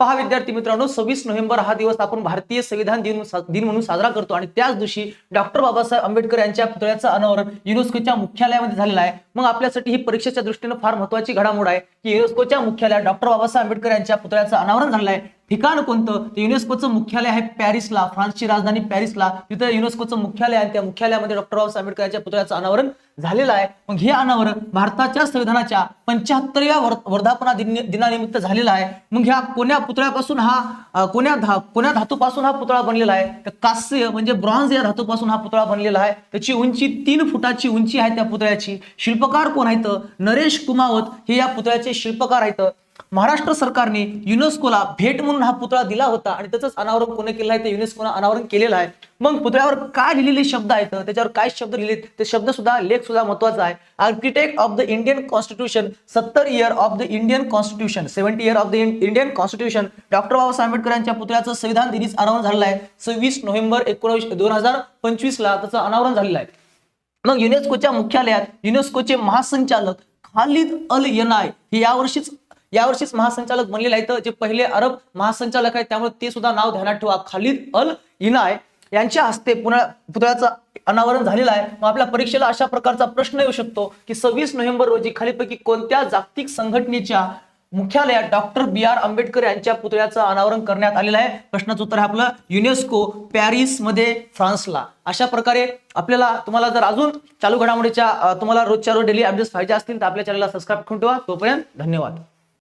पहा विद्यार्थी मित्रांनो, 26 नोव्हेंबर हा दिवस आपण भारतीय संविधान दिन म्हणून साजरा करतो आणि त्याच दिवशी डॉक्टर बाबासाहेब आंबेडकर यांच्या पुतळ्याचं अनावरण युनेस्कोच्या मुख्यालयामध्ये झालेलं आहे। मग आपल्यासाठी ही परीक्षेच्या दृष्टीने फार महत्त्वाची घडामोड आहे की युनेस्कोच्या मुख्यालयात डॉक्टर बाबासाहेब आंबेडकर यांच्या पुतळ्याचं अनावरण झालेलं आहे। ठिकाण कोणतं? तर युनेस्कोचं मुख्यालय आहे पॅरिसला, फ्रान्सची राजधानी पॅरिसला। तिथे युनेस्कोचं मुख्यालय आहे, त्या मुख्यालयामध्ये डॉक्टर बाबासाहेब आंबेडकर यांच्या पुतळ्याचं अनावरण झालेलं आहे। मग हे अनावरण भारताच्या संविधानाच्या 75व्या वर्धापना दिनानिमित्त झालेलं आहे। मग ह्या कोण्या पुतळ्यापासून कोण्या धातूपासून हा पुतळा बनलेला आहे? तर कांस्य म्हणजे ब्रॉन्झ या धातूपासून हा पुतळा बनलेला आहे। त्याची उंची 3 फुटाची उंची आहे त्या पुतळ्याची। शिल्पकार कोण आहेत? नरेश कुमावत हे या पुतळ्याचे शिल्पकार आहेत। महाराष्ट्र सरकारने युनेस्कोला भेट म्हणून हा पुतळा दिला होता आणि त्याचंच अनावरण कोणी केलं आहे? ते युनेस्कोने अनावरण केलेलं आहे। मग पुतळ्यावर काय लिहिलेले शब्द आहेत, त्याच्यावर काय शब्द लिहिलेत ते शब्द सुद्धा लेख सुद्धा महत्त्वाचा आहे। Architect of the Indian constitution, 70 year of the Indian constitution, 70 year of the Indian constitution, doctor Babasaheb Ambedkar यांच्या पुतळ्याचं संविधान दिनीच अनावरण झालेलं आहे। 26 नोव्हेंबर 2025 ला त्याचं अनावरण झालेलं आहे। मग युनेस्कोच्या मुख्यालयात युनेस्कोचे महासंचालक खालिद अल यनाय हे यावर्षीच महासंचालक बनलेले आहेत। जे पहिले अरब महासंचालक आहेत, त्यामुळे ते सुद्धा नाव ध्यानात ठेवा, खालिद अल यनाय यांच्या हस्ते पुतळ्याचं अनावरण झालेलं आहे। मग आपल्या परीक्षेला अशा प्रकारचा प्रश्न येऊ शकतो की 26 नोव्हेंबर रोजी खालीलपैकी कोणत्या जागतिक संघटनेच्या मुख्यालयात डॉक्टर BR आंबेडकर यांच्या पुतळ्याचं अनावरण करण्यात आलेलं आहे? प्रश्नाचं उत्तर आहे आपलं युनेस्को, पॅरिस मध्ये, फ्रान्सला। अशा प्रकारे तुम्हाला जर अजून चालू घडामोडीच्या तुम्हाला रोजच्या रोज डेली अपडेट्स पाहिजे असतील तर आपल्या चॅनलला सबस्क्राईब करून ठेवा। तोपर्यंत धन्यवाद।